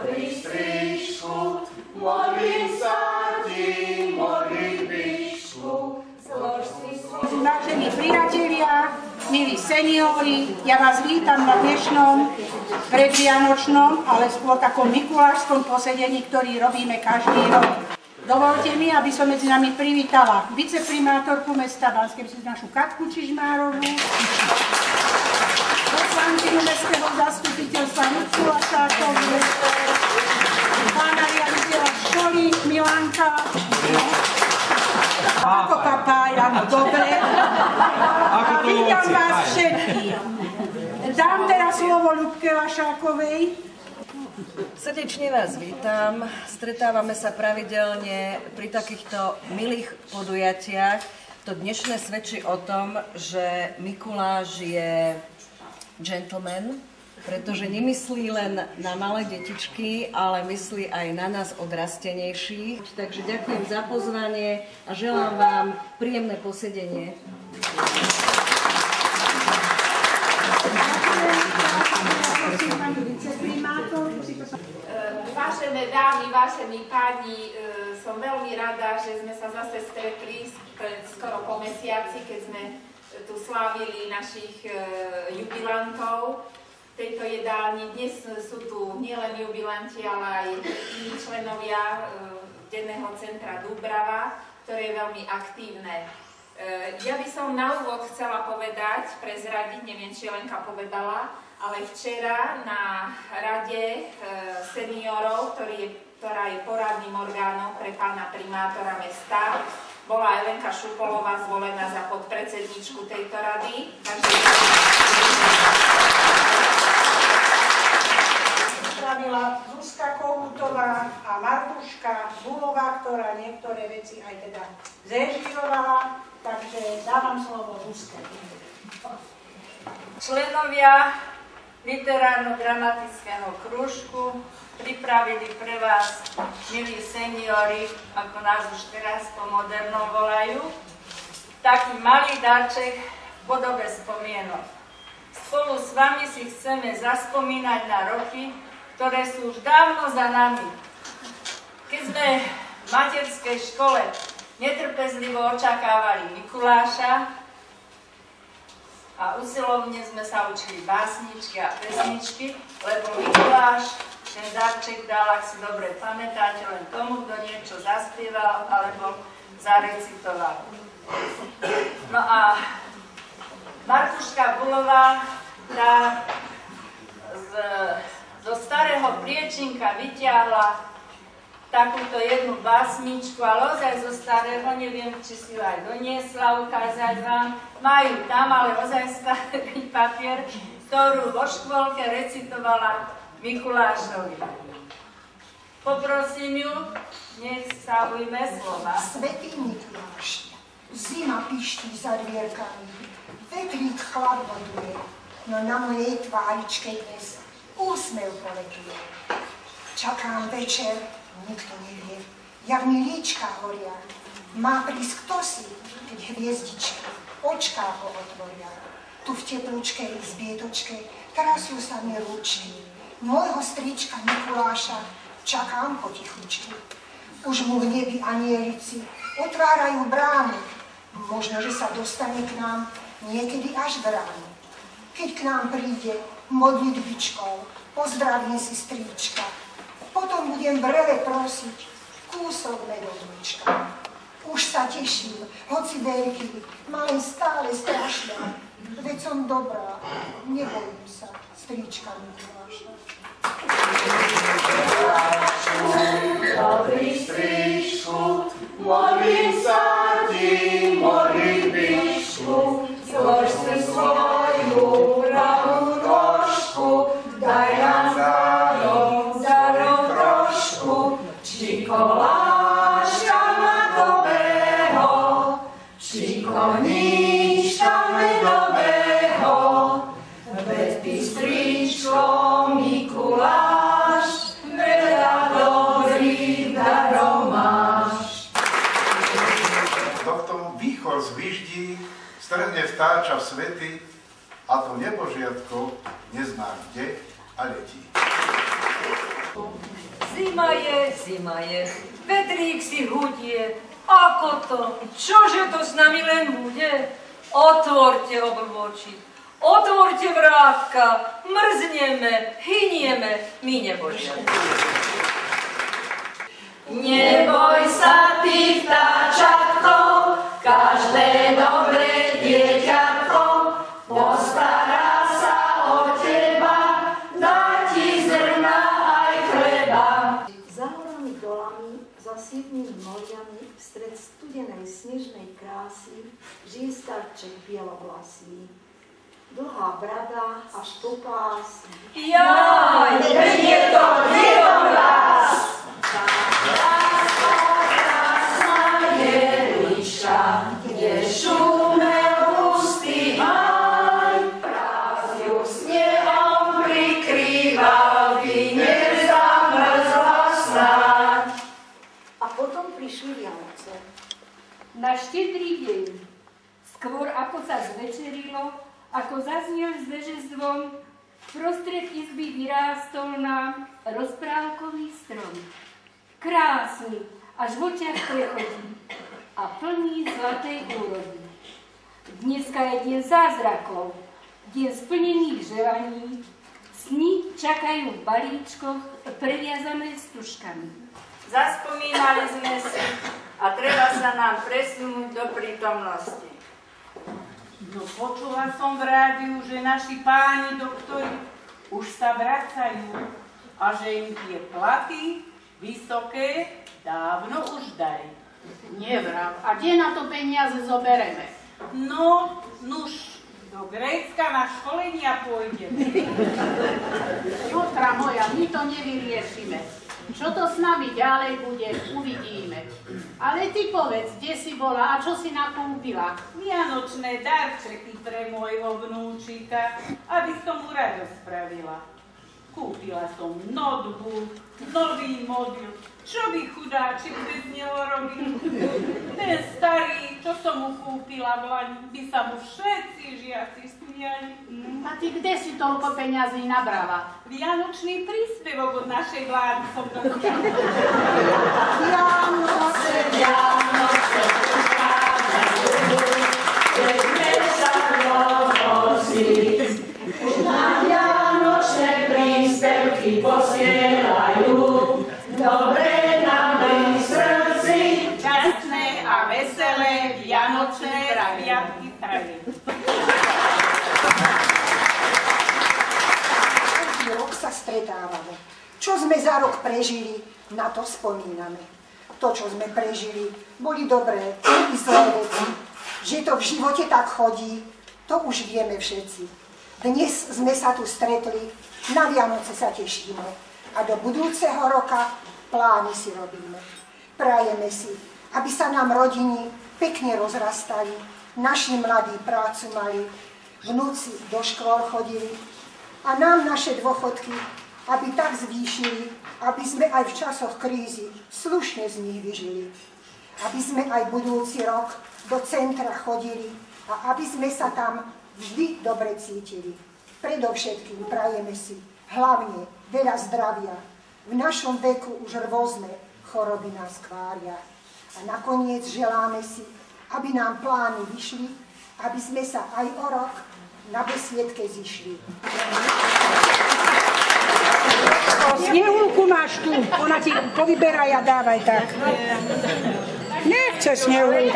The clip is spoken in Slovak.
Dobrý strýčku, modlím sa ti, modlitbičku, zlož si svoj... Vážení priatelia, milí seniori, ja vás vítam na dnešnom predvianočnom, ale skôr takom mikulášskom posedení, ktorý robíme každý rok. Dovolte mi, aby som medzi nami privítala viceprimátorku mesta Banskej Bystrice, našu Katku Čižmárovú, poslankyňu mestského zastupiteľstva Ludku Lašákovú, pána riaditeľa školy Milanka, ako papája, dobre, a vítam vás všetkých. Dám teraz slovo Ľudke Lašákovej. Srdečne vás vítam. Stretávame sa pravidelne pri takýchto milých podujatiach. To dnešné svedčí o tom, že Mikuláš je gentleman, pretože nemyslí len na malé detičky, ale myslí aj na nás odrastenejších. Takže ďakujem za pozvanie a želám vám príjemné posedenie. Vážené dámy, vážení páni, som veľmi rada, že sme sa zase stretli skoro po mesiaci, keď sme tu slávili našich jubilantov v tejto jedálni. Dnes sú tu nielen jubilanti, ale aj iní členovia denného centra Dúbrava, ktoré je veľmi aktívne. Ja by som na úvod chcela povedať, prezradiť, neviem, či Lenka povedala, ale včera na rade seniorov, ktorá je poradným orgánom pre pána primátora mesta, bola Elenka Šupolová zvolená za podpredsedničku tejto rady. Slavila Zuzka Kohútová a Martuška Bulová, ktorá niektoré veci aj teda zrežírovala, takže dávam slovo Zuzke. Členovia literárno-dramatického krúžku pripravili pre vás, milí seniori, ako nás už teraz po modernom volajú, taký malý dáček v podobe spomienok. Spolu s vami si chceme zaspomínať na roky, ktoré sú už dávno za nami. Keď sme v materskej škole netrpezlivo očakávali Mikuláša, a usilovne sme sa učili básničky a pesničky, lebo Mikuláš ten darček dal, ak si dobre pamätáte, len tomu, kto niečo zaspieval alebo zarecitoval. No a Martuška Bulová tá zo starého priečinka vyťahla takúto jednu básničku, ale ozaj zo starého, neviem, či si ju aj doniesla ukázať vám. Majú tam, ale ozaj starý papier, ktorú vo škôlke recitovala Mikulášovi. Poprosím ju, nech sa ujme slova. Svätý Mikuláš, zima piští za dvierkami, vetrík chlad boduje, no na mojej tváričke dnes úsmev poletuje. Čakám večer, nikto nevie, jak mi líčka horia. Má prísť kto si, keď hviezdičky očká ho otvoria. Tu v teplúčkej izbietočke trasú sa mi ručky. Môjho strička Mikuláša čakám potichučky. Už mu v nebi anielici otvárajú brány. Možno, že sa dostane k nám niekedy až v ránu. Keď k nám príde modlitbičkou, pozdravím si strička. Potom budem vrele prosiť kúsok medovnička. Už sa teším, hoci veľký, ma len stále strašná. Veď som dobrá, nebojím sa, strička Mikuláša. Dobrý strýčku, modlím sa ti, modlitbičku, zlož si svoju pravú nožku, daj nám darov trošku, či koláčka makového, či koníčka medového, veď ty stričko Mikuláš, veľa dobrých darov máš. Doktor výchor zvyždí, strhne vtáča v svety, a to nebožiatko nezná kde a letí. Zima je, vetrík si hudie. Ako to? Čože to s nami len bude? Otvorte oblvoči, otvorte vrátka, mrzneme, hynieme, my nebožiame. Neboj sa ty, vtáčatko, každé dobré dieťatko postará sa o teba, dá ti zrna aj chleba. Za horami dolami, za siedmými moriami, vstred studenej snežnej krásy, žije starček bielovlasý. Dlhá brada až po pás. Jaj, je to Dievobraz! Kde šumel hustý haj, prázdňu snehom prikrýval, vynier zamrzla snáď. A potom prišli Vianoce. Na štedrý deň, skôr ako sa zvečerilo, ako zaznel z veže zvon, prostred izby vyrástol nám rozprávkový strom. Krásny, až v očiach prechodí a plný zlatej úrody. Dneska je deň zázrakov, deň splnených želaní, sny čakajú v balíčkoch previazané stužkami. Zaspomínali sme si a treba sa nám presunúť do prítomnosti. No počula som v rádiu, že naši páni doktori už sa vracajú a že im tie platy vysoké dávno už dali. Nevram. A kde na to peniaze zobereme? No, nuž, do Grécka na školenia pôjdeme. Jotra moja, my to nevyriešime. Čo to s nami ďalej bude, uvidíme. Ale ty povedz, kde si bola a čo si nakúpila? Vianočné darčeky pre môjho vnúčika, aby som mu radosť spravila. Kúpila som notebook, nový mobil. Čo by chudáčik bez neho robil? Ten starý, čo som mu kúpila v lani, by sa mu všetci žiaci smiali. A ty kde si toľko peňazí nabrala? Vianočný príspevok od našej vlády som dostala. Vianoce, Vianoce, keď sa nosí. Na vianočné príspevky posielajú, dobre nám pri srdci. Šťastné a veselé vianočné sviatky prajem. Každý rok sa stretávame. Čo sme za rok prežili, na to spomíname. To, čo sme prežili, boli dobré i zlé veci. Že to v živote tak chodí, to už vieme všetci. Dnes sme sa tu stretli, na Vianoce sa tešíme a do budúceho roka plány si robíme. Prajeme si, aby sa nám rodiny pekne rozrastali, naši mladí prácu mali, vnúci do škôl chodili a nám naše dôchodky, aby tak zvýšili, aby sme aj v časoch krízy slušne z nich vyžili. Aby sme aj budúci rok do centra chodili a aby sme sa tam vždy dobre cítili. Predovšetkým prajeme si hlavne veľa zdravia. V našom veku už rôzne choroby nás kvária. A nakoniec želáme si, aby nám plány vyšli, aby sme sa aj o rok na besiedke zišli. Snehulku máš tu, ona ti povyberaj a dávaj tak. Nechce snehulku.